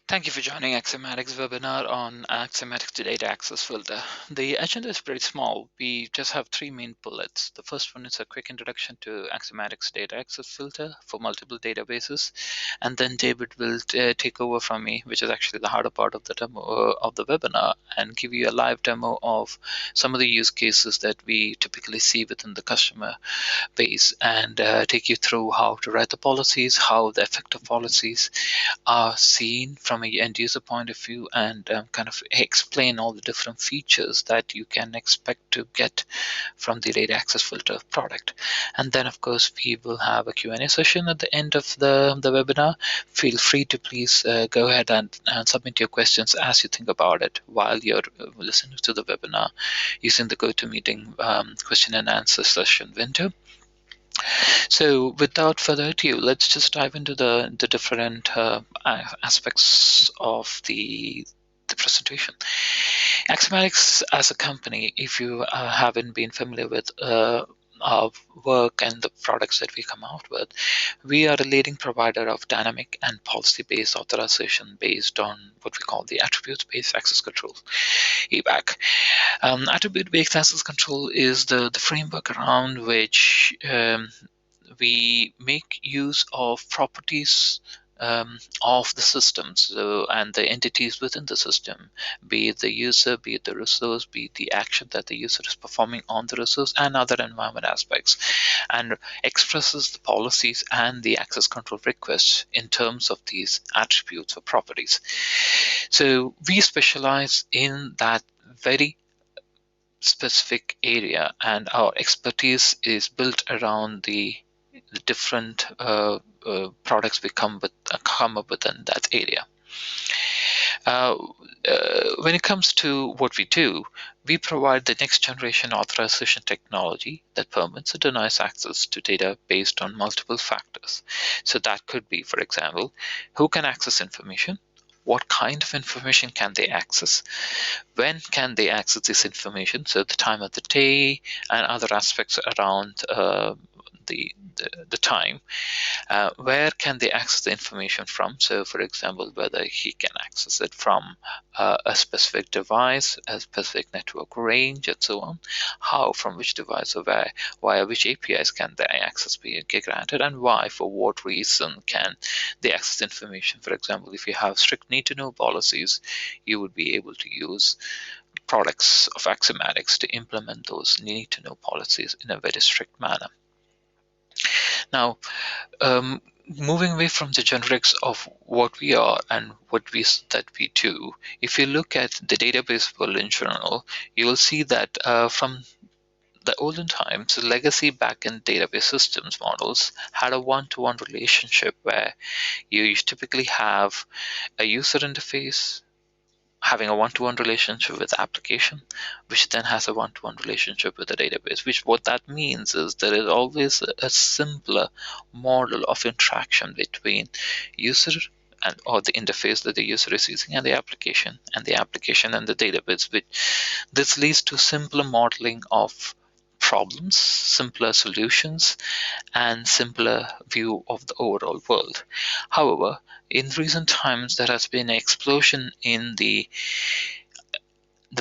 Thank you for joining Axiomatics webinar on Axiomatics Data Access Filter. The agenda is pretty small. We just have three main bullets. The first one is a quick introduction to Axiomatics Data Access Filter for multiple databases, and then David will take over from me, which is actually the harder part of the demo of the webinar, and give you a live demo of some of the use cases that we typically see within the customer base, and take you through how to write the policies, how the effective policies are seen from a end user point of view, and kind of explain all the different features that you can expect to get from the data access filter product. And then of course we will have a Q&A session at the end of the webinar. Feel free to please go ahead and submit your questions as you think about it while you're listening to the webinar using the GoToMeeting question and answer session window. So without further ado, let's just dive into the different aspects of the presentation. Axiomatics as a company, if you haven't been familiar with our work and the products that we come out with, we are a leading provider of dynamic and policy-based authorization based on what we call the attribute-based access control, ABAC. Attribute-based access control is the framework around which we make use of properties of the system, and the entities within the system, be it the user, be it the resource, be it the action that the user is performing on the resource, and other environment aspects, and expresses the policies and the access control requests in terms of these attributes or properties. So we specialize in that very specific area, and our expertise is built around the different products we come up with in that area. When it comes to what we do, we provide the next generation authorization technology that permits or denies access to data based on multiple factors. So that could be, for example, who can access information, what kind of information can they access, when can they access this information, so the time of the day and other aspects around the time, where can they access the information from, so for example whether he can access it from a specific device, a specific network range, and so on, how, from which device, or where, via which APIs can the access be granted, and why, for what reason can they access information. For example, if you have strict need to know policies, you would be able to use products of Axiomatics to implement those need to know policies in a very strict manner. Now, moving away from the generics of what we are and that we do, if you look at the database world in general, you will see that from the olden times, the legacy backend database systems models had a one-to-one relationship where you typically have a user interface having a one-to-one relationship with the application, which then has a one-to-one relationship with the database, which what that means is there is always a simpler model of interaction between user or the interface that the user is using and the application and the database. This leads to simpler modeling of problems, simpler solutions, and simpler view of the overall world. However, in recent times, there has been an explosion in the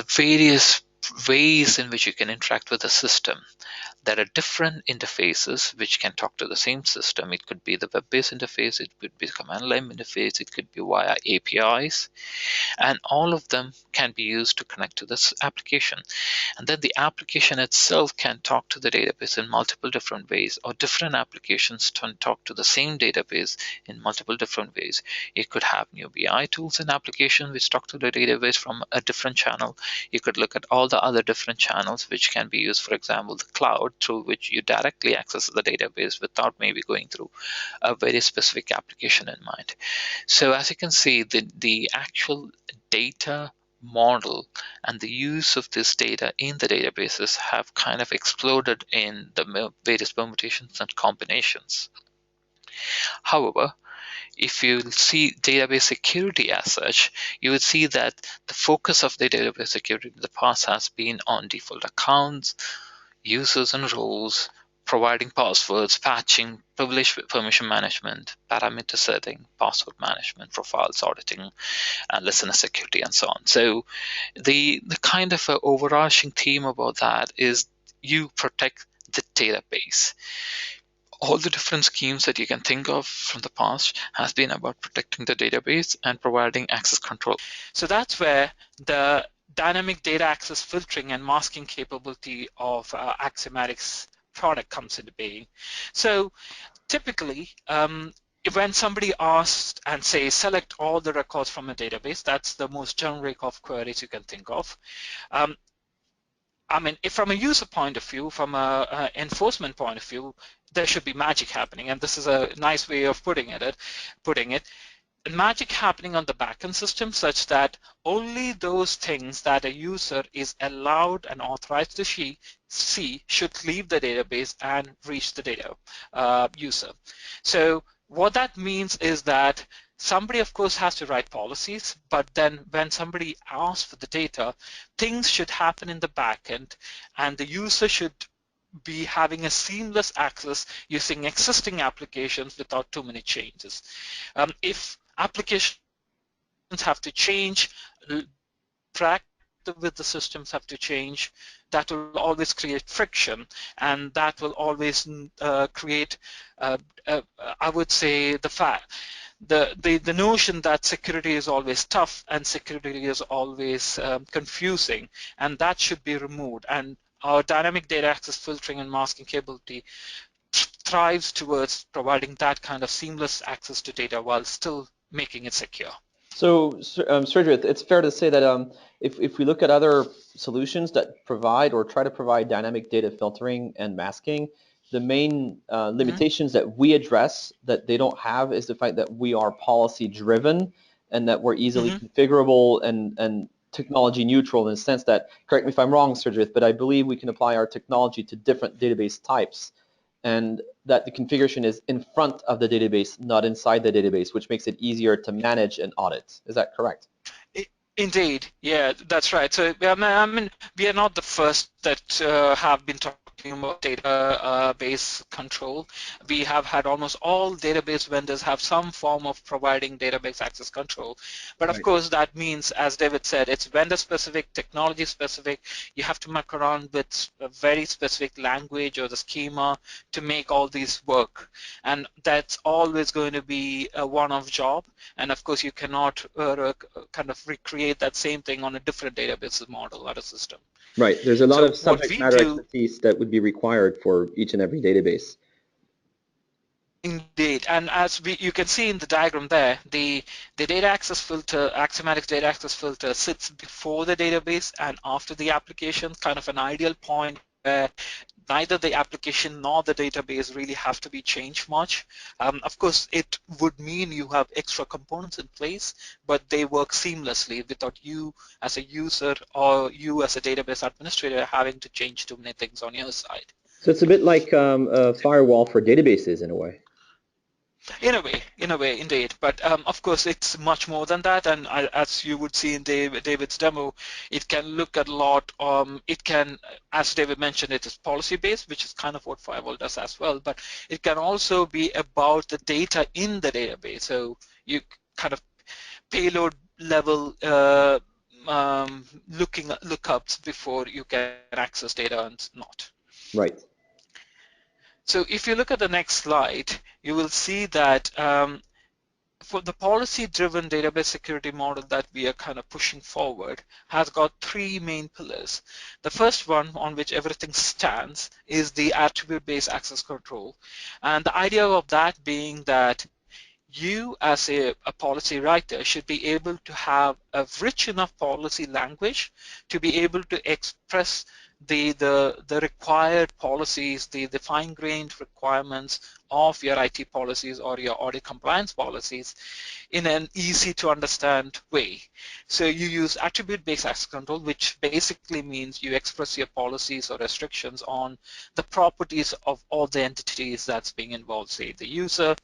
various ways in which you can interact with the system. There are different interfaces which can talk to the same system. It could be the web-based interface, it could be the command line interface, it could be via APIs, and all of them can be used to connect to this application. And then the application itself can talk to the database in multiple different ways, or different applications can talk to the same database in multiple different ways. You could have new BI tools in application which talk to the database from a different channel. You could look at all the other different channels which can be used, for example, the cloud, through which you directly access the database without maybe going through a very specific application in mind. So as you can see, the actual data model and the use of this data in the databases have kind of exploded in the various permutations and combinations. However, if you see database security as such, you would see that the focus of the database security in the past has been on default accounts, users and roles, providing passwords, patching, privilege permission management, parameter setting, password management, profiles auditing, and listener security, and so on. So the kind of overarching theme about that is you protect the database. All the different schemes that you can think of from the past has been about protecting the database and providing access control. So that's where the dynamic data access filtering and masking capability of Axiomatics product comes into being. So typically, when somebody asks and say select all the records from a database, that's the most generic of queries you can think of. I mean, if from a user point of view, from a enforcement point of view, there should be magic happening, and this is a nice way of putting it. Magic happening on the backend system, such that only those things that a user is allowed and authorized to see should leave the database and reach the data user. So what that means is that somebody, of course, has to write policies, but then when somebody asks for the data, things should happen in the backend, and the user should be having a seamless access using existing applications without too many changes. If applications have to change, track with the systems have to change, that will always create friction, and that will always create, I would say, the notion that security is always tough and security is always confusing, and that should be removed. And our dynamic data access filtering and masking capability thrives towards providing that kind of seamless access to data while still making it secure. So, Sergio, it's fair to say that if we look at other solutions that provide or try to provide dynamic data filtering and masking, the main limitations that we address that they don't have is the fact that we are policy driven and that we're easily configurable and technology neutral, in the sense that, correct me if I'm wrong, Sergio, but I believe we can apply our technology to different database types, and that the configuration is in front of the database, not inside the database, which makes it easier to manage and audit. Is that correct? Indeed, yeah, that's right. So I mean, we are not the first that have been talking about database control. We have had almost all database vendors have some form of providing database access control. But of course, that means, as David said, it's vendor specific, technology specific. You have to muck around with a very specific language or the schema to make all these work. And that's always going to be a one-off job. And of course, you cannot kind of recreate that same thing on a different database model or a system. Right. There's a lot of subject matter expertise that would be required for each and every database. Indeed, and as you can see in the diagram there, the data access filter, Axiomatics Data Access Filter, sits before the database and after the application, kind of an ideal point where neither the application nor the database really have to be changed much. Of course, it would mean you have extra components in place, but they work seamlessly without you as a user or you as a database administrator having to change too many things on your side. So it's a bit like a firewall for databases in a way. In a way, indeed. But of course, it's much more than that. And as you would see in David's demo, it can look at a lot. It can, as David mentioned, it is policy-based, which is kind of what firewall does as well. But it can also be about the data in the database. So you kind of payload level lookups before you can access data and not. Right. So if you look at the next slide, you will see that for the policy-driven database security model that we are kind of pushing forward has got three main pillars. The first one, on which everything stands, is the attribute-based access control. And the idea of that being that you as a policy writer should be able to have a rich enough policy language to be able to express the required policies, the fine-grained requirements of your IT policies or your audit compliance policies in an easy to understand way. So you use attribute-based access control, which basically means you express your policies or restrictions on the properties of all the entities that's being involved, say the user,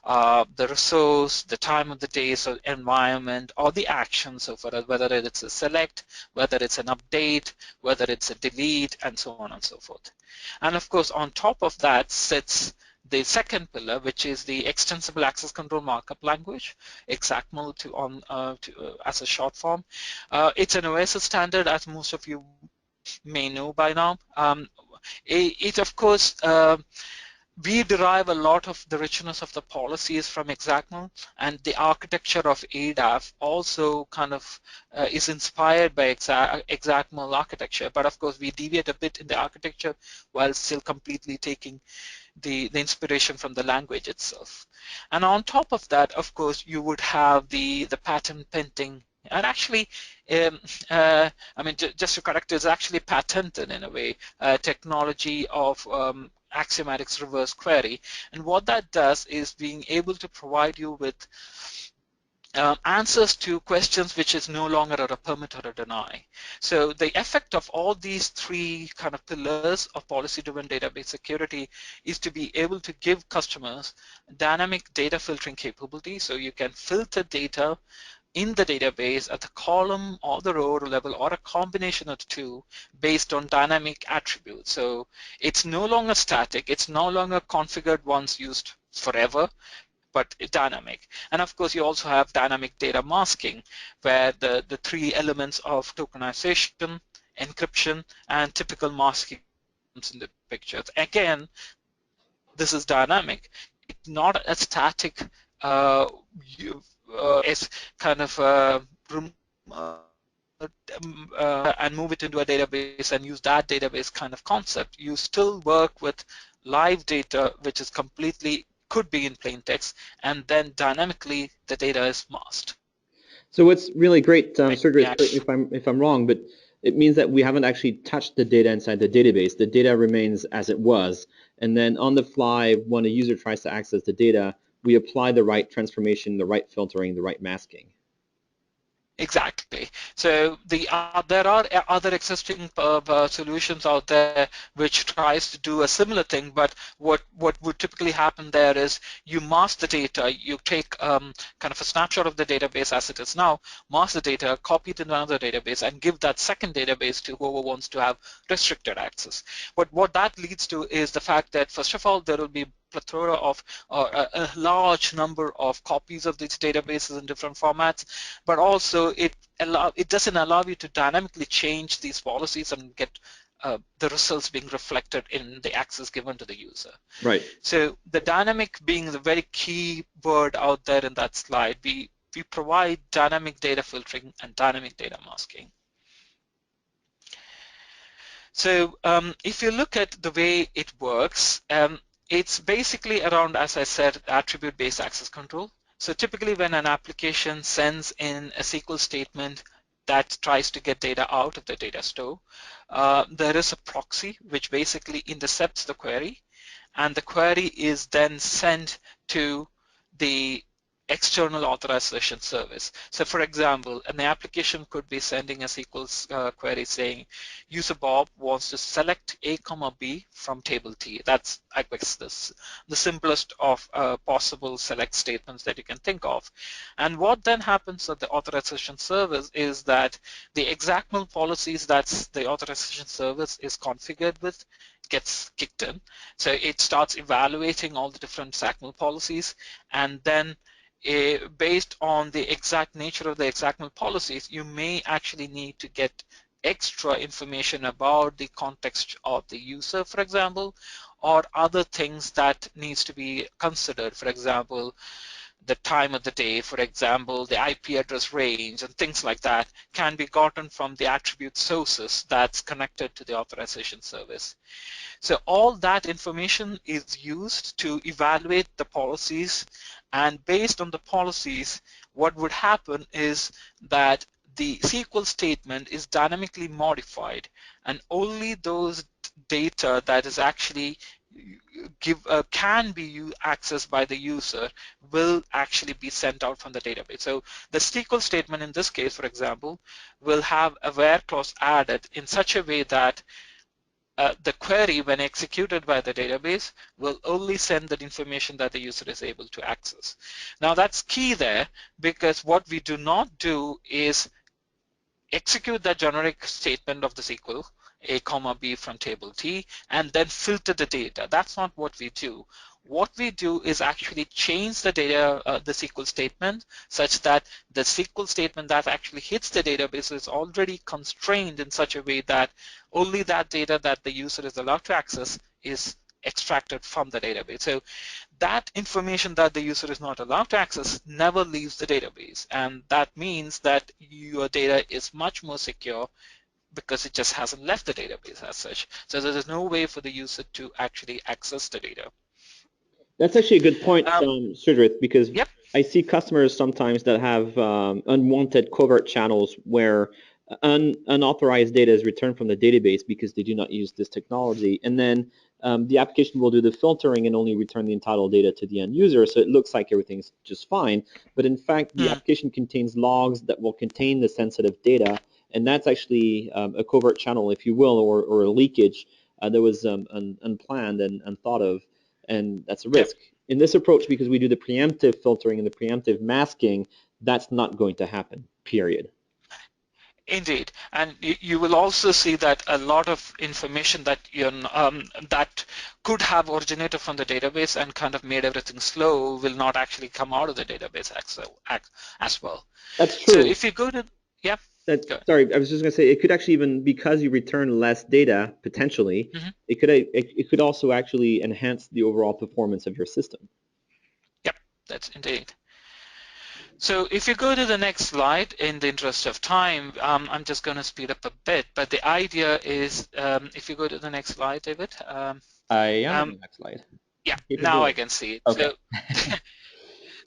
the resource, the time of the day, so environment, or the action, so for whether it's a select, whether it's an update, whether it's a delete, and so on and so forth. And of course, on top of that sits the second pillar, which is the extensible access control markup language, XACML as a short form. It's an OSS standard, as most of you may know by now. Of course, we derive a lot of the richness of the policies from XACML, and the architecture of ADAF also kind of is inspired by XACML architecture. But of course, we deviate a bit in the architecture while still completely taking the inspiration from the language itself. And on top of that, of course, you would have the patent pending. And actually, I mean, just to correct, it's actually patented in a way, technology of Axiomatics reverse query. And what that does is being able to provide you with answers to questions which is no longer a permit or a deny. So the effect of all these three kind of pillars of policy-driven database security is to be able to give customers dynamic data filtering capability, so you can filter data in the database at the column or the row level, or a combination of the two, based on dynamic attributes. So it's no longer static, it's no longer configured once, used forever, but dynamic. And of course, you also have dynamic data masking, where the three elements of tokenization, encryption, and typical masking comes in the picture. Again, this is dynamic. It's not a static it's kind of and move it into a database and use that database kind of concept. You still work with live data, which is completely could be in plain text, and then dynamically the data is masked. So what's really great, Sergey, if I'm wrong, but it means that we haven't actually touched the data inside the database. The data remains as it was, and then on the fly, when a user tries to access the data, we apply the right transformation, the right filtering, the right masking. Exactly. So there are other existing solutions out there which tries to do a similar thing, but what would typically happen there is you mask the data, you take kind of a snapshot of the database as it is now, mask the data, copy it into another database, and give that second database to whoever wants to have restricted access. But what that leads to is the fact that, first of all, there will be plethora of a large number of copies of these databases in different formats, but also it doesn't allow you to dynamically change these policies and get the results being reflected in the access given to the user. Right. So the dynamic being the very key word out there in that slide, we provide dynamic data filtering and dynamic data masking. So if you look at the way it works, it's basically around, as I said, attribute-based access control. So typically when an application sends in a SQL statement that tries to get data out of the data store, there is a proxy which basically intercepts the query, and the query is then sent to the external authorization service. So for example, an application could be sending a SQL query saying, user Bob wants to select A, B from table T. That's, I guess, the simplest of possible select statements that you can think of. And what then happens at the authorization service is that the XACML policies that the authorization service is configured with gets kicked in. So it starts evaluating all the different XACML policies, and then based on the exact nature of the XACML policies, you may actually need to get extra information about the context of the user, for example, or other things that needs to be considered. For example, the time of the day, for example, the IP address range, and things like that can be gotten from the attribute sources that's connected to the authorization service. So all that information is used to evaluate the policies, and based on the policies, what would happen is that the SQL statement is dynamically modified, and only those data that is actually can be accessed by the user will actually be sent out from the database. So the SQL statement in this case, for example, will have a where clause added in such a way that the query, when executed by the database, will only send the information that the user is able to access. Now that's key there, because what we do not do is execute that generic statement of the SQL, A comma B from table T, and then filter the data. That's not what we do. What we do is actually change the data, the SQL statement, such that the SQL statement that actually hits the database is already constrained in such a way that only that data that the user is allowed to access is extracted from the database. So that information that the user is not allowed to access never leaves the database. And that means that your data is much more secure because it just hasn't left the database as such. So there is no way for the user to actually access the data. That's actually a good point, Um, Sridharth, because yep. I see customers sometimes that have unwanted covert channels where unauthorized data is returned from the database because they do not use this technology. And then the application will do the filtering and only return the entitled data to the end user. So it looks like everything's just fine. But in fact, the application contains logs that will contain the sensitive data. And that's actually a covert channel, if you will, or a leakage that was unplanned and unthought of. And that's a Yep. risk. In this approach, because we do the preemptive filtering and the preemptive masking, that's not going to happen, period. Indeed, and you will also see that a lot of information that that could have originated from the database and kind of made everything slow will not actually come out of the database as well. That's So true. if you go to, yeah, go ahead. Sorry, I was just going to say it could actually, even because you return less data potentially, Mm-hmm. it could also actually enhance the overall performance of your system. Yep, that's indeed. So if you go to the next slide, in the interest of time, I'm just going to speed up a bit, but the idea is, if you go to the next slide, David. I am on Um, the next slide. yeah, now I Capability. can see it. Okay. So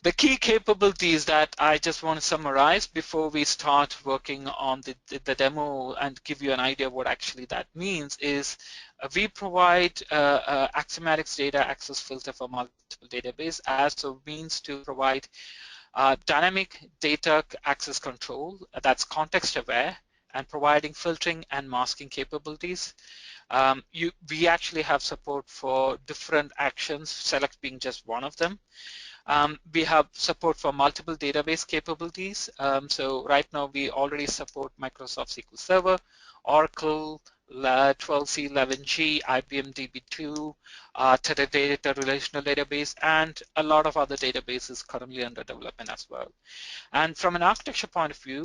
the key capabilities that I just want to summarize before we start working on the demo and give you an idea of what actually that means is we provide Axiomatics Data Access Filter for multiple database as a means to provide dynamic data access control that's context aware and providing filtering and masking capabilities. We actually have support for different actions, select being just one of them. We have support for multiple database capabilities. So right now we already support Microsoft SQL Server, Oracle, 12c, 11g, IBM DB2, Teradata relational database, and a lot of other databases currently under development as well. And from an architecture point of view,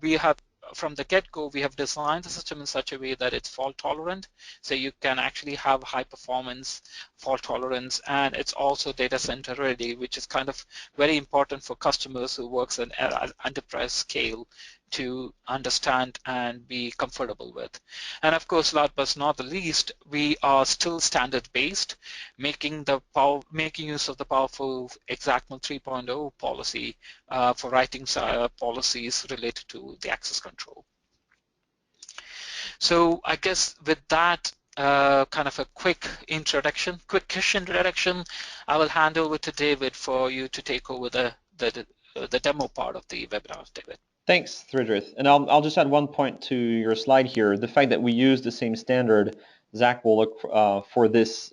we have from the get-go, we have designed the system in such a way that it's fault tolerant. So you can actually have high performance fault tolerance, and it's also data center ready, which is kind of very important for customers who works at enterprise scale to understand and be comfortable with. And of course, last but not the least, we are still standard based, making use of the powerful XACTML 3.0 policy for writing policies related to the access control. So I guess with that kind of a quick-ish introduction, I will hand over to David for you to take over the demo part of the webinar, David. Thanks, Thridrith. And I'll just add one point to your slide here. The fact that we use the same standard, Zach will look for this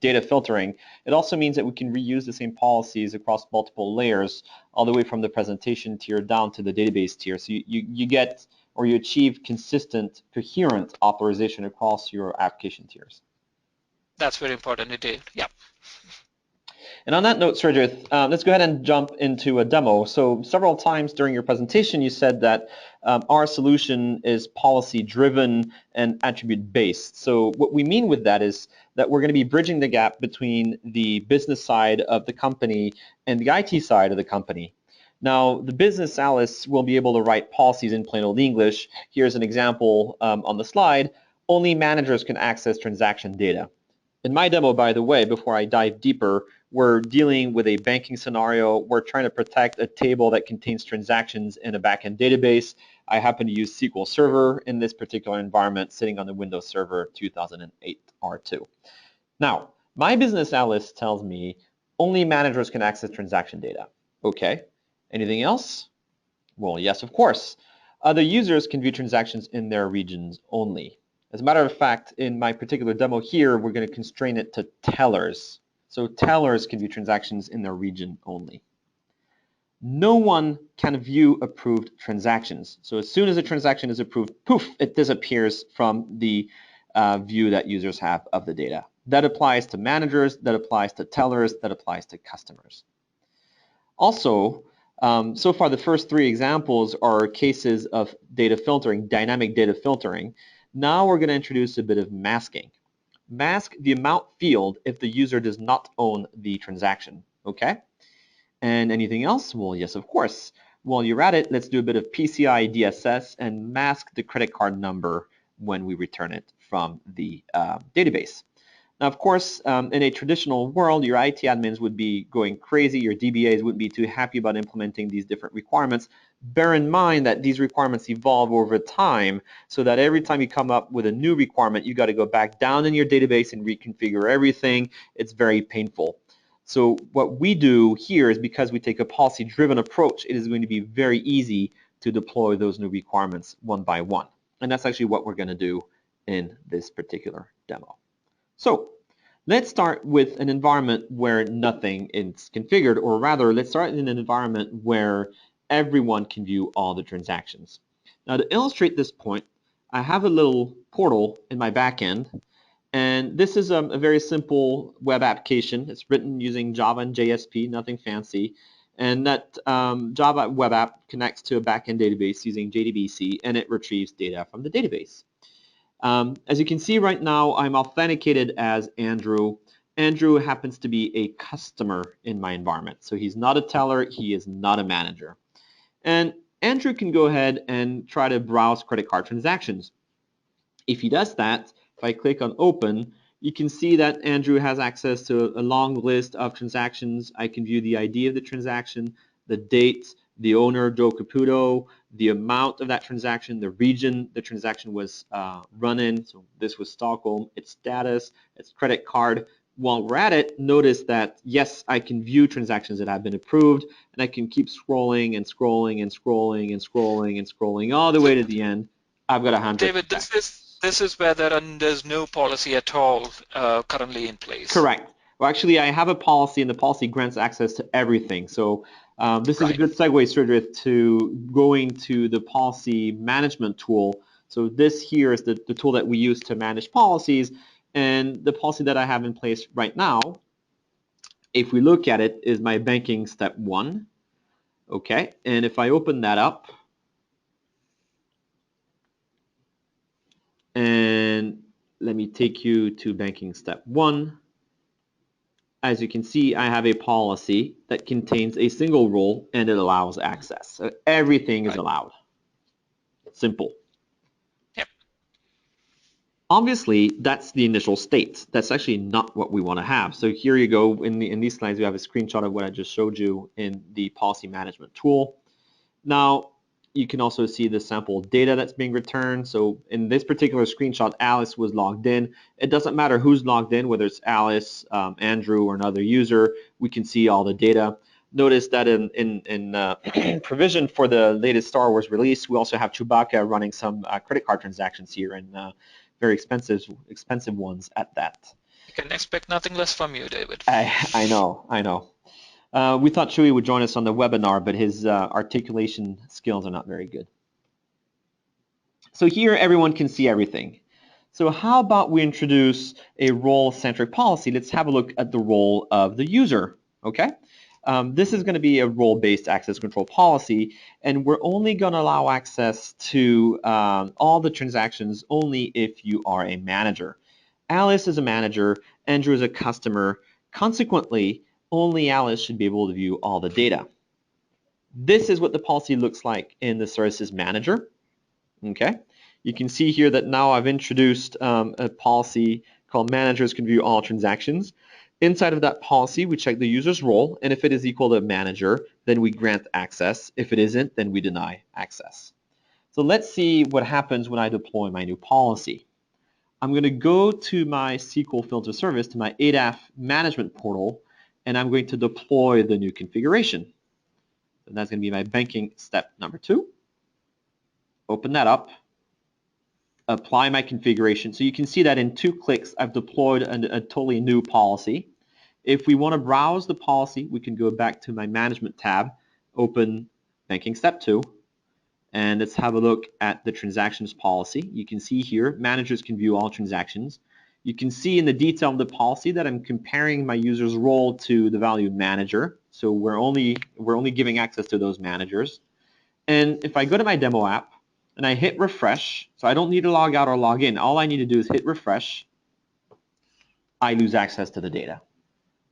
data filtering. It also means that we can reuse the same policies across multiple layers, all the way from the presentation tier down to the database tier. So you get, or you achieve, consistent, coherent authorization across your application tiers. That's very important indeed. Yeah. And on that note, Sridharth, let's go ahead and jump into a demo. So several times during your presentation, you said that our solution is policy-driven and attribute-based. So what we mean with that is that we're going to be bridging the gap between the business side of the company and the IT side of the company. Now, the business analysts will be able to write policies in plain old English. Here's an example on the slide. Only managers can access transaction data. In my demo, by the way, before I dive deeper, we're dealing with a banking scenario. We're trying to protect a table that contains transactions in a backend database. I happen to use SQL Server in this particular environment, sitting on the Windows Server 2008 R2. Now, my business analyst tells me only managers can access transaction data. Okay, anything else? Well, yes, of course. Other users can view transactions in their regions only. As a matter of fact, in my particular demo here, we're going to constrain it to tellers. So tellers can view transactions in their region only. No one can view approved transactions. So as soon as a transaction is approved, poof, it disappears from the view that users have of the data. That applies to managers, that applies to tellers, that applies to customers. Also, so far the first three examples are cases of data filtering, dynamic data filtering. Now we're going to introduce a bit of masking. Mask the amount field if the user does not own the transaction, okay? And anything else? Well, yes, of course. While you're at it, let's do a bit of PCI DSS and mask the credit card number when we return it from the database. Now, of course, in a traditional world, your IT admins would be going crazy, your DBAs wouldn't be too happy about implementing these different requirements. Bear in mind that these requirements evolve over time, so that every time you come up with a new requirement, you got to go back down in your database and reconfigure everything. It's very painful. So what we do here is, because we take a policy-driven approach, it is going to be very easy to deploy those new requirements one by one. And that's actually what we're going to do in this particular demo. So let's start with an environment where nothing is configured, or rather, let's start in an environment where everyone can view all the transactions. Now, to illustrate this point, I have a little portal in my backend, and this is a very simple web application. It's written using Java and JSP, nothing fancy. And that Java web app connects to a backend database using JDBC, and it retrieves data from the database. As you can see right now, I'm authenticated as Andrew. Andrew happens to be a customer in my environment. So he's not a teller, he is not a manager. And Andrew can go ahead and try to browse credit card transactions. If he does that, if I click on open, you can see that Andrew has access to a long list of transactions. I can view the ID of the transaction, the date, the owner, Joe Caputo, the amount of that transaction, the region the transaction was run in. So this was Stockholm, its status, its credit card. While we're at it, notice that, yes, I can view transactions that have been approved, and I can keep scrolling and scrolling and scrolling and scrolling and scrolling all the way to the end. I've got 100. David, this is where there's no policy at all currently in place. Correct. Well, actually, I have a policy, and the policy grants access to everything. So this is a good segue, Sridhar, to going to the policy management tool. So this here is the tool that we use to manage policies. And the policy that I have in place right now, if we look at it, is my banking step 1. Okay, and if I open that up, and let me take you to banking step 1. As you can see, I have a policy that contains a single rule, and it allows access. So everything is allowed. Simple. Yep. Obviously, that's the initial state. That's actually not what we want to have. So here you go. In these slides, we have a screenshot of what I just showed you in the policy management tool. Now, you can also see the sample data that's being returned. So in this particular screenshot, Alice was logged in. It doesn't matter who's logged in, whether it's Alice, Andrew, or another user. We can see all the data. Notice that in provision for the latest Star Wars release, we also have Chewbacca running some credit card transactions here, and very expensive ones at that. You can expect nothing less from you, David. I know. We thought Chewy would join us on the webinar, but his articulation skills are not very good. So here everyone can see everything. So how about we introduce a role-centric policy? Let's have a look at the role of the user, okay? This is going to be a role-based access control policy, and we're only going to allow access to all the transactions only if you are a manager. Alice is a manager, Andrew is a customer. Consequently, only Alice should be able to view all the data. This is what the policy looks like in the services manager. Okay, you can see here that now I've introduced a policy called managers can view all transactions. Inside of that policy, we check the user's role, and if it is equal to manager, then we grant access. If it isn't, then we deny access. So let's see what happens when I deploy my new policy. I'm going to go to my SQL filter service, to my ADAF management portal, and I'm going to deploy the new configuration. And that's going to be my banking step number 2. Open that up. apply my configuration. So you can see that in 2 clicks, I've deployed a totally new policy. If we want to browse the policy, we can go back to my Management tab, open Banking Step 2, and let's have a look at the transactions policy. You can see here, managers can view all transactions. You can see in the detail of the policy that I'm comparing my user's role to the value manager. So we're only giving access to those managers. And if I go to my demo app and I hit refresh, so I don't need to log out or log in. All I need to do is hit refresh. I lose access to the data.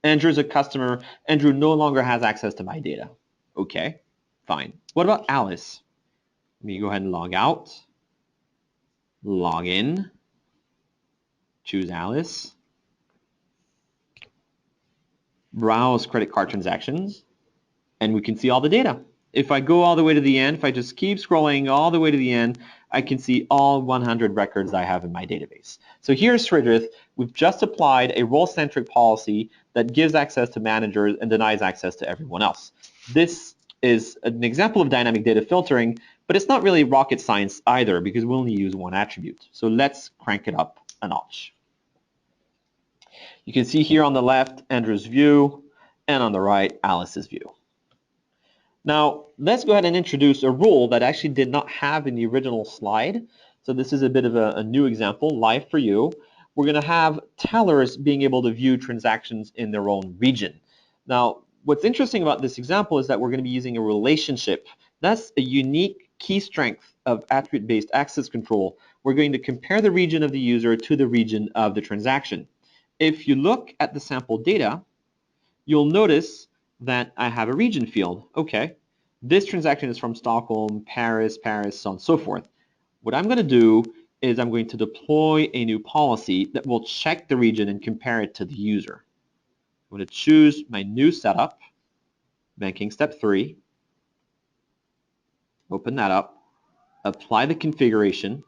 Andrew's a customer. Andrew no longer has access to my data. Okay, fine. What about Alice? Let me go ahead and log out, log in, choose Alice, browse credit card transactions, and we can see all the data. If I go all the way to the end, if I just keep scrolling all the way to the end, I can see all 100 records I have in my database. So here's Sridharth. We've just applied a role-centric policy that gives access to managers and denies access to everyone else. This is an example of dynamic data filtering, but it's not really rocket science either because we only use one attribute. So let's crank it up a notch. You can see here on the left, Andrew's view, and on the right, Alice's view. Now, let's go ahead and introduce a rule that I actually did not have in the original slide. So this is a bit of a new example, live for you. We're going to have tellers being able to view transactions in their own region. Now, what's interesting about this example is that we're going to be using a relationship. That's a unique key strength of attribute-based access control. We're going to compare the region of the user to the region of the transaction. If you look at the sample data, you'll notice that I have a region field. Okay, this transaction is from Stockholm, Paris, so on and so forth. What I'm going to do is I'm going to deploy a new policy that will check the region and compare it to the user. I'm going to choose my new setup, Banking Step 3, open that up, apply the configuration.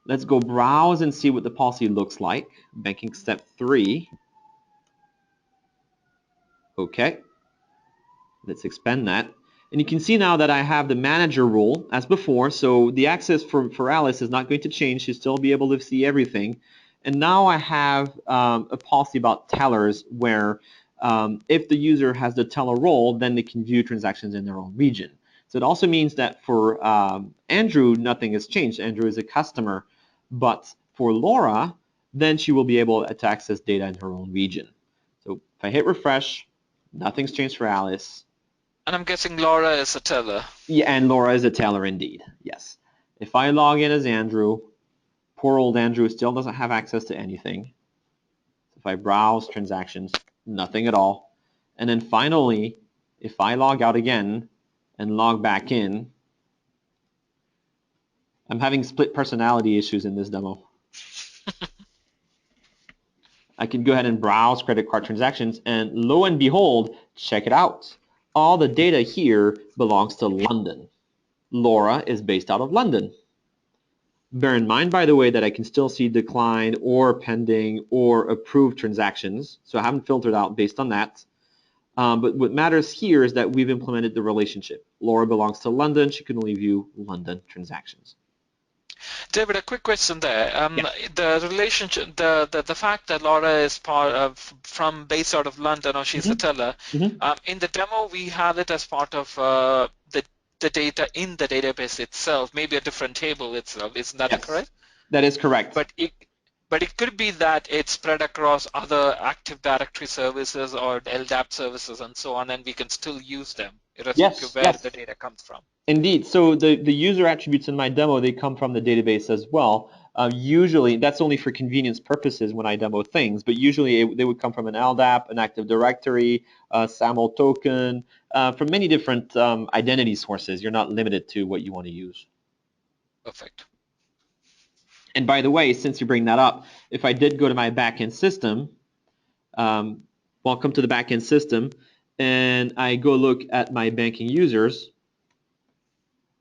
Let's go browse and see what the policy looks like. Banking Step 3. Okay, let's expand that. And you can see now that I have the manager rule as before, so the access for Alice is not going to change. She'll still be able to see everything. And now I have a policy about tellers where if the user has the teller role, then they can view transactions in their own region. So it also means that for Andrew, nothing has changed. Andrew is a customer. But for Laura, then she will be able to access data in her own region. So if I hit refresh, nothing's changed for Alice. And I'm guessing Laura is a teller. Yeah, and Laura is a teller indeed, yes. If I log in as Andrew, poor old Andrew still doesn't have access to anything. If I browse transactions, nothing at all. And then finally, if I log out again and log back in, I'm having split personality issues in this demo. I can go ahead and browse credit card transactions, and lo and behold, check it out. All the data here belongs to London. Laura is based out of London. Bear in mind, by the way, that I can still see declined or pending or approved transactions. So I haven't filtered out based on that. But what matters here is that we've implemented the relationship. Laura belongs to London. She can only view London transactions. David, a quick question there. Yeah. The relationship, the fact that Laura is based out of London, or she's a teller. In the demo, we have it as part of the data in the database itself, maybe a different table itself. Isn't that correct? That is correct. But it could be that it's spread across other Active Directory services or LDAP services and so on, and we can still use them irrespective of where the data comes from. Indeed. So the user attributes in my demo, they come from the database as well. Usually, that's only for convenience purposes when I demo things, but usually they would come from an LDAP, an Active Directory, a SAML token, from many different identity sources. You're not limited to what you want to use. Perfect. And by the way, since you bring that up, if I did go to my backend system, welcome to the backend system, and I go look at my banking users,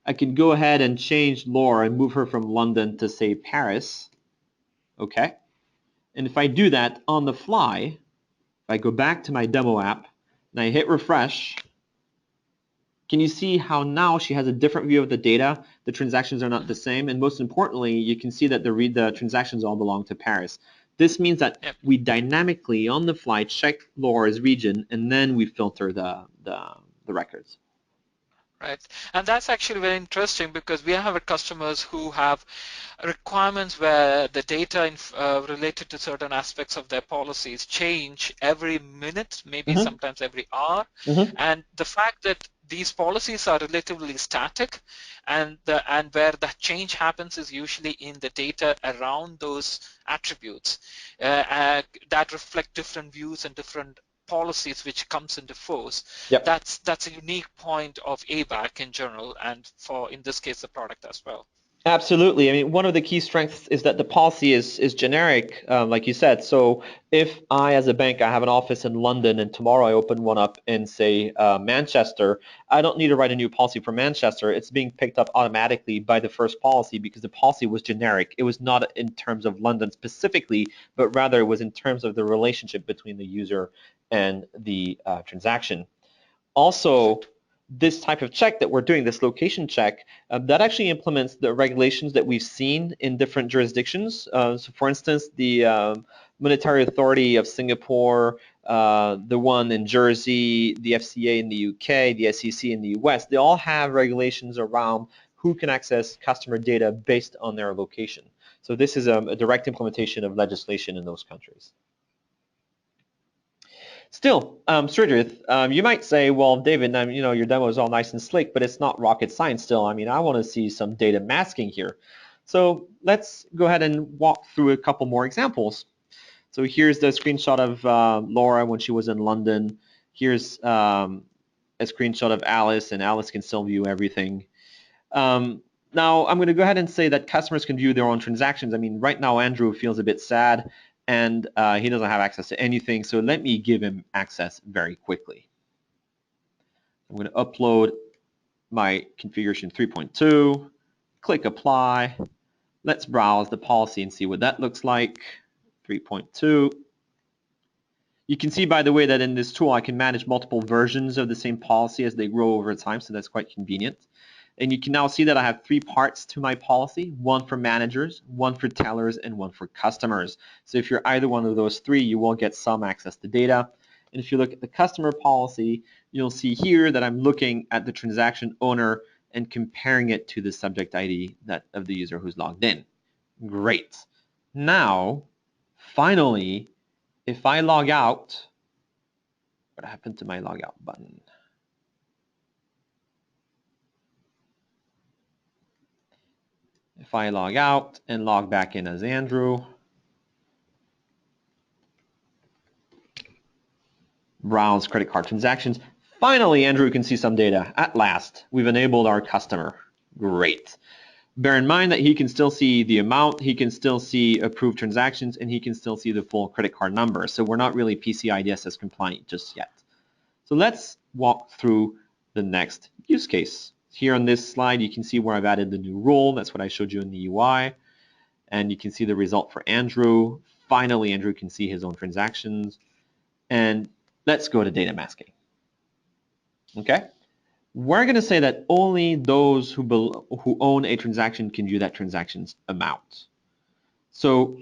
I can go ahead and change Laura and move her from London to, say, Paris. Okay. And if I do that on the fly, if I go back to my demo app and I hit refresh, Can you see how now she has a different view of the data? The transactions are not the same, and most importantly, you can see that the transactions all belong to Paris. This means that Yep. we dynamically, on the fly, check Laura's region, and then we filter the records. Right. And that's actually very interesting because we have customers who have requirements where the data related to certain aspects of their policies change every minute, maybe Mm-hmm. sometimes every hour. Mm-hmm. And the fact that these policies are relatively static and where that change happens is usually in the data around those attributes that reflect different views and different policies which comes into force. Yep. That's a unique point of ABAC in general, and for in this case the product as well. Absolutely. I mean, one of the key strengths is that the policy is generic, like you said. So if I, as a bank, I have an office in London and tomorrow I open one up in, say, Manchester, I don't need to write a new policy for Manchester. It's being picked up automatically by the first policy because the policy was generic. It was not in terms of London specifically, but rather it was in terms of the relationship between the user and the transaction. Also, this type of check that we're doing, this location check, that actually implements the regulations that we've seen in different jurisdictions. So for instance, the Monetary Authority of Singapore, the one in Jersey, the FCA in the UK, the SEC in the US, they all have regulations around who can access customer data based on their location. So this is a direct implementation of legislation in those countries. Still, Sridharth, you might say, well, David, your demo is all nice and slick, but it's not rocket science still. I mean, I want to see some data masking here. So let's go ahead and walk through a couple more examples. So here's the screenshot of Laura when she was in London. Here's a screenshot of Alice, and Alice can still view everything. Now, I'm going to go ahead and say that customers can view their own transactions. I mean, right now, Andrew feels a bit sad, and he doesn't have access to anything. So let me give him access very quickly. I'm going to upload my configuration 3.2, click Apply. Let's browse the policy and see what that looks like. 3.2. You can see, by the way, that in this tool, I can manage multiple versions of the same policy as they grow over time, so that's quite convenient. And you can now see that I have 3 parts to my policy, one for managers, one for tellers, and one for customers. So if you're either one of those 3, you will get some access to data. And if you look at the customer policy, you'll see here that I'm looking at the transaction owner and comparing it to the subject ID of the user who's logged in. Great. Now, finally, if I log out, what happened to my logout button? If I log out and log back in as Andrew, browse credit card transactions, finally Andrew can see some data. At last, we've enabled our customer. Great. Bear in mind that he can still see the amount, he can still see approved transactions, and he can still see the full credit card number. So we're not really PCI DSS compliant just yet. So let's walk through the next use case. Here on this slide, you can see where I've added the new rule. That's what I showed you in the UI. And you can see the result for Andrew. Finally, Andrew can see his own transactions. And let's go to data masking. Okay? We're going to say that only those who own a transaction can view that transaction's amount. So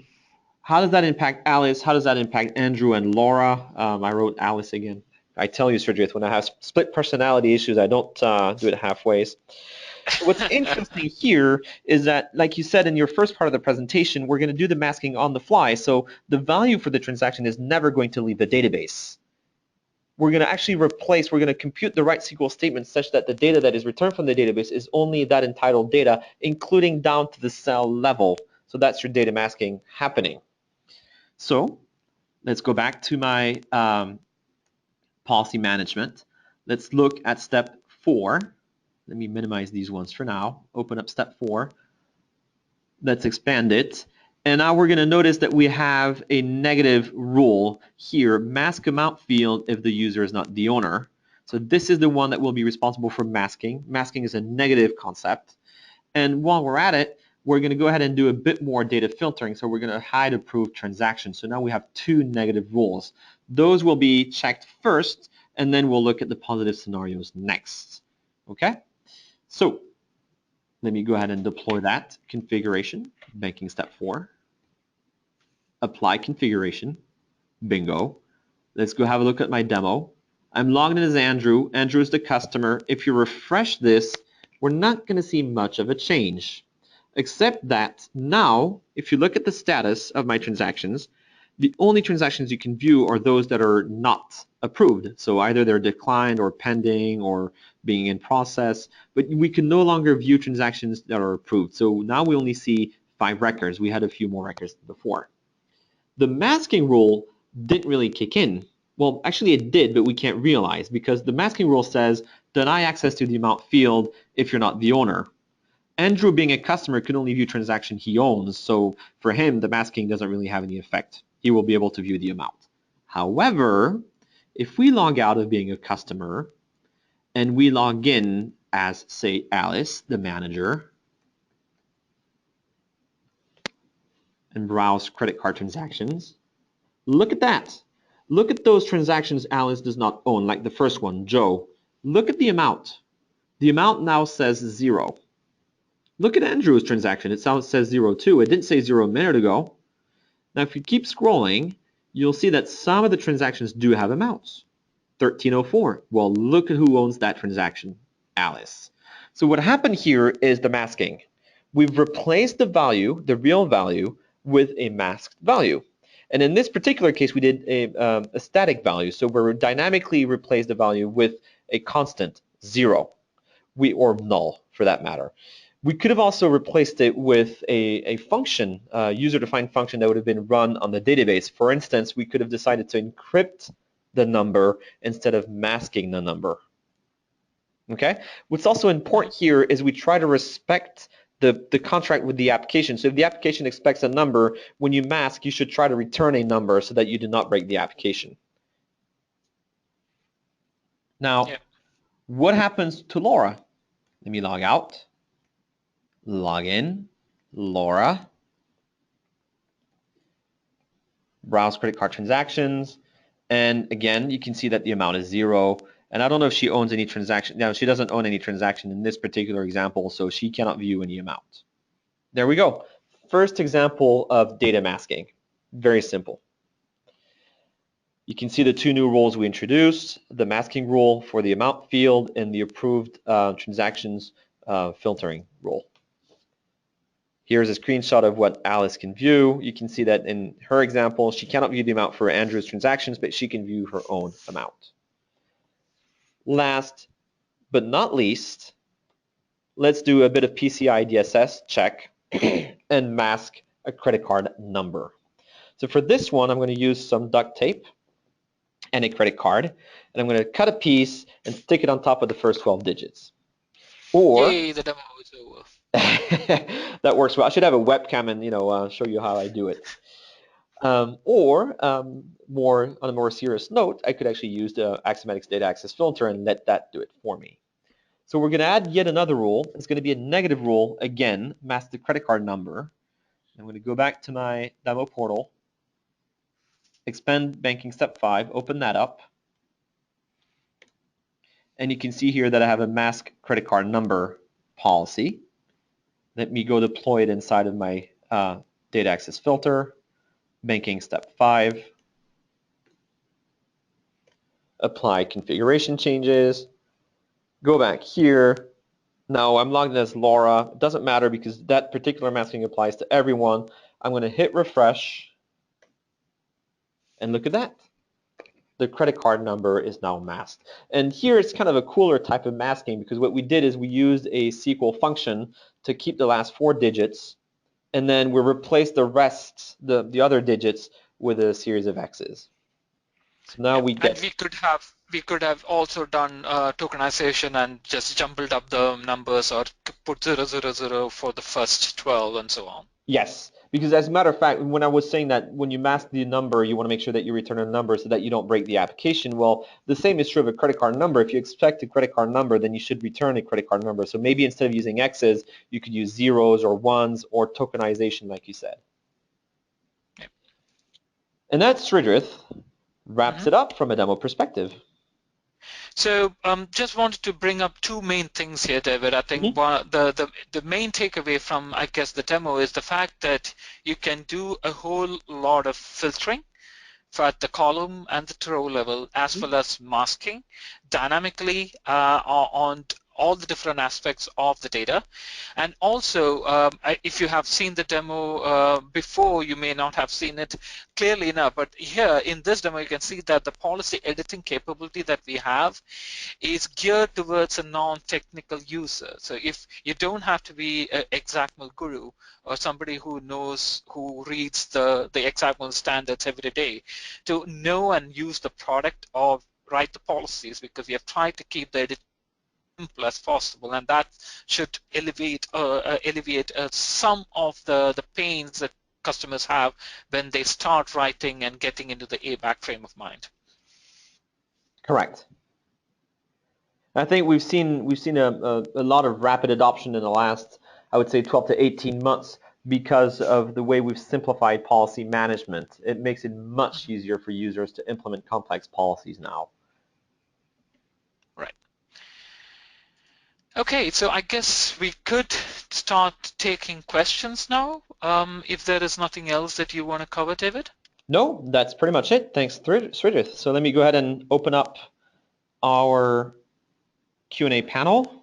how does that impact Alice? How does that impact Andrew and Laura? I wrote Alice again. I tell you, Sridharth, when I have split personality issues, I don't do it halfway. What's interesting here is that, like you said in your first part of the presentation, we're going to do the masking on the fly. So the value for the transaction is never going to leave the database. We're going to actually replace, we're going to compute the right SQL statement such that the data that is returned from the database is only that entitled data, including down to the cell level. So that's your data masking happening. So let's go back to my policy management. Let's look at step 4. Let me minimize these ones for now. Open up step 4. Let's expand it. And now we're going to notice that we have a negative rule here, mask amount field if the user is not the owner. So this is the one that will be responsible for masking. Masking is a negative concept. And while we're at it, we're going to go ahead and do a bit more data filtering. So we're going to hide approved transactions. So now we have 2 negative rules. Those will be checked first, and then we'll look at the positive scenarios next. Okay, so let me go ahead and deploy that configuration. Banking step 4. Apply configuration. Bingo. Let's go have a look at my demo. I'm logged in as Andrew. Andrew is the customer. If you refresh this, we're not going to see much of a change, except that now, if you look at the status of my transactions, the only transactions you can view are those that are not approved. So either they're declined or pending or being in process, but we can no longer view transactions that are approved. So now we only see 5 records. We had a few more records before. The masking rule didn't really kick in. Well, actually it did, but we can't realize because the masking rule says deny access to the amount field if you're not the owner. Andrew, being a customer, can only view transaction he owns, so for him, the masking doesn't really have any effect. He will be able to view the amount. However, if we log out of being a customer and we log in as, say, Alice, the manager, and browse credit card transactions, look at that. Look at those transactions Alice does not own, like the first one, Joe. Look at the amount. The amount now says 0. Look at Andrew's transaction. It says 0 too. It didn't say 0 a minute ago. Now, if you keep scrolling, you'll see that some of the transactions do have amounts. 1304. Well, look at who owns that transaction. Alice. So what happened here is the masking. We've replaced the value, the real value, with a masked value. And in this particular case, we did a static value. So we're dynamically replaced the value with a constant, 0, or null for that matter. We could have also replaced it with a function, user-defined function that would have been run on the database. For instance, we could have decided to encrypt the number instead of masking the number. Okay? What's also important here is we try to respect the contract with the application. So if the application expects a number, when you mask, you should try to return a number so that you do not break the application. Now, what happens to Laura? Let me log out, log in, Laura, browse credit card transactions, and again, you can see that the amount is 0. And I don't know if she owns any transaction. Now, she doesn't own any transaction in this particular example, so she cannot view any amount. There we go. First example of data masking. Very simple. You can see the 2 new rules we introduced, the masking rule for the amount field and the approved transactions filtering rule. Here's a screenshot of what Alice can view. You can see that in her example, she cannot view the amount for Andrew's transactions, but she can view her own amount. Last but not least, let's do a bit of PCI DSS check and mask a credit card number. So for this one, I'm going to use some duct tape and a credit card, and I'm going to cut a piece and stick it on top of the first 12 digits. Or Yay, the demo is over. that works well. I should have a webcam and show you how I do it. Or on a more serious note, I could actually use the Axiomatics Data Access Filter and let that do it for me. So we're going to add yet another rule. It's going to be a negative rule. Again, mask the credit card number. I'm going to go back to my demo portal, expand banking step 5, open that up. And you can see here that I have a mask credit card number policy. Let me go deploy it inside of my data access filter, banking step 5, apply configuration changes, go back here. Now I'm logged in as Laura. It doesn't matter because that particular masking applies to everyone. I'm going to hit refresh, and look at that. The credit card number is now masked. And here it's kind of a cooler type of masking because what we did is we used a SQL function to keep the last 4 digits, and then we replaced the rest, the other digits, with a series of X's. So now we get. And we could have also done tokenization and just jumbled up the numbers or put 000 for the first 12 and so on. Yes, because as a matter of fact, when I was saying that when you mask the number, you want to make sure that you return a number so that you don't break the application. Well, the same is true of a credit card number. If you expect a credit card number, then you should return a credit card number. So maybe instead of using X's, you could use zeros or ones or tokenization, like you said. Yep. And that, Sridharth, wraps it up from a demo perspective. So just wanted to bring up two main things here, David. I think Mhm. the main takeaway from, I guess, the demo is the fact that you can do a whole lot of filtering for at the column and the row level, as well as masking dynamically on all the different aspects of the data. And also, if you have seen the demo before, you may not have seen it clearly enough, but here in this demo, you can see that the policy editing capability that we have is geared towards a non-technical user. So if you don't have to be an XAML guru or somebody who knows, who reads the XAML standards every day to know and use the product or write the policies, because we have tried to keep the edit simple as possible, and that should alleviate some of the pains that customers have when they start writing and getting into the ABAC frame of mind. Correct. I think we've seen a lot of rapid adoption in the last, I would say, 12 to 18 months because of the way we've simplified policy management. It makes it much easier for users to implement complex policies now. Right. Okay, so I guess we could start taking questions now, if there is nothing else that you want to cover, David. No, that's pretty much it. Thanks, Sridhar. So let me go ahead and open up our Q&A panel.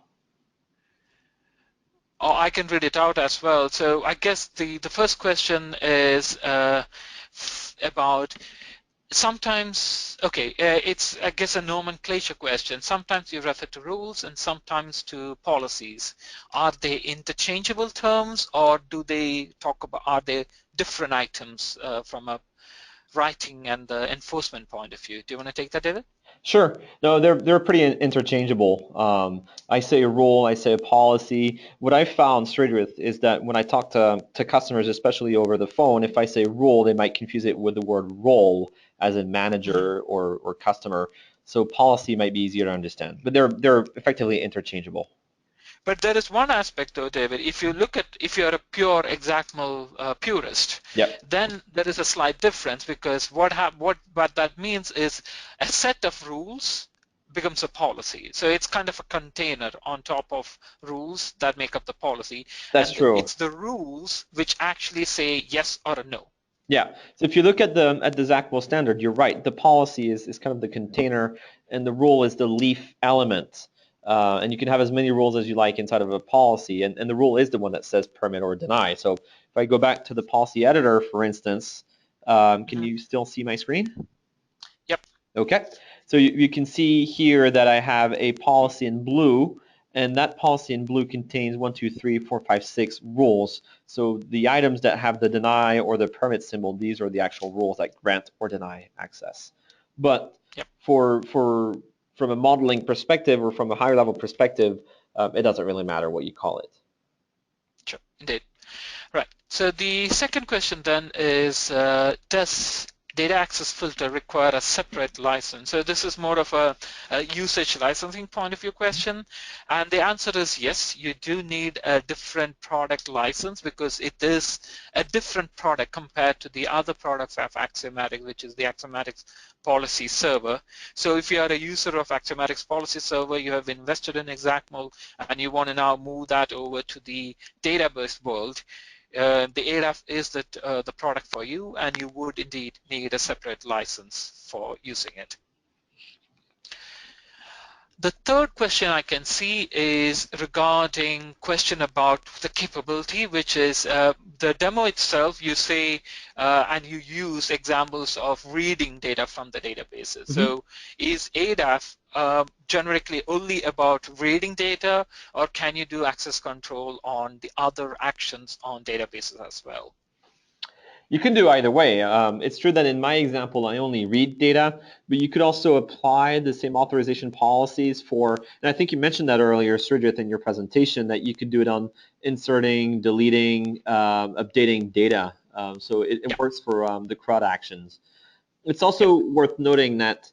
Or I can read it out as well. So I guess the first question is about sometimes, okay, it's, I guess, a nomenclature question. Sometimes you refer to rules and sometimes to policies. Are they interchangeable terms, or do they talk about, are they different items from a writing and the enforcement point of view? Do you want to take that, David? Sure. No, they're pretty interchangeable. I say a rule, I say a policy. What I found straight with is that when I talk to customers, especially over the phone, if I say rule, they might confuse it with the word role, as in Mhm. manager or customer. So policy might be easier to understand, but they're effectively interchangeable. But there is one aspect though, David. If you look at, if you're a pure exactmal purist, Yep, then there is a slight difference, because what that means is a set of rules becomes a policy. So it's kind of a container on top of rules that make up the policy, that's and true. it's the rules which actually say yes or a no. Yeah. So if you look at the ZACWL standard, you're right. The policy is kind of the container, and the rule is the leaf element. And you can have as many rules as you like inside of a policy, and the rule is the one that says permit or deny. So if I go back to the policy editor, for instance, can Mhm. you still see my screen? Yep. Okay, so you can see here that I have a policy in blue, and that policy in blue contains 1, 2, 3, 4, 5, 6 rules. So the items that have the deny or the permit symbol, these are the actual rules that grant or deny access. But Yep. for from a modeling perspective or from a higher level perspective, it doesn't really matter what you call it. Sure. Indeed. Right. So the second question then is, does data access filter require a separate license? So this is more of a usage licensing point of view question. And the answer is yes, you do need a different product license, because it is a different product compared to the other products of Axiomatics, which is the Axiomatics Policy Server. So if you are a user of Axiomatics Policy Server, you have invested in XACML, and you want to now move that over to the database world, the ADAF is the product for you, and you would indeed need a separate license for using it. The third question I can see is regarding question about the capability, which is the demo itself. You say and you use examples of reading data from the databases. Mhm. So is ADAF generically only about reading data, or can you do access control on the other actions on databases as well? You can do either way. It's true that in my example, I only read data, but you could also apply the same authorization policies for, and I think you mentioned that earlier, Sridhar, in your presentation, that you could do it on inserting, deleting, updating data. So it Yeah. works for the CRUD actions. It's Yeah. also worth noting that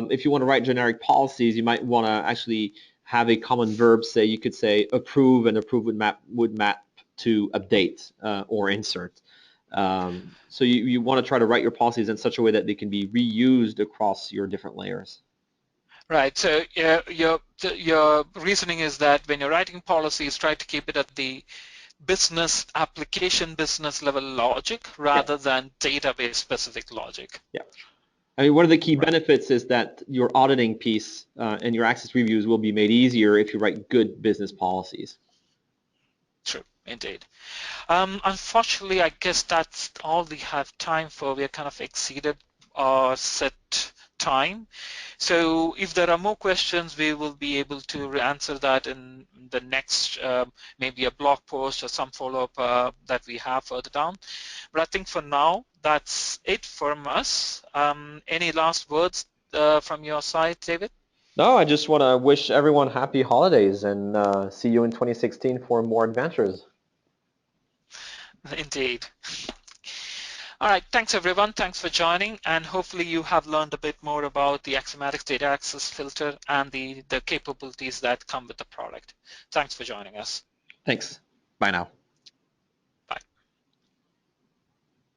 if you want to write generic policies, you might want to actually have a common verb. Say you could say approve, and approve would map to update or insert. So you want to try to write your policies in such a way that they can be reused across your different layers. Right. So your reasoning is that when you're writing policies, try to keep it at the business application, business level logic Yeah, rather than database specific logic. yeah. I mean, one of the key Right. benefits is that your auditing piece and your access reviews will be made easier if you write good business policies. True. Indeed. Unfortunately, I guess that's all we have time for. We are kind of exceeded our set time. So if there are more questions, we will be able to answer that in the next, maybe a blog post or some follow-up that we have further down. But I think for now, that's it from us. Any last words from your side, David? No, I just want to wish everyone happy holidays and see you in 2016 for more adventures. Indeed. All right, thanks everyone. Thanks for joining, and hopefully you have learned a bit more about the Axiomatics Data Access Filter and the capabilities that come with the product. Thanks for joining us. Thanks. Bye now.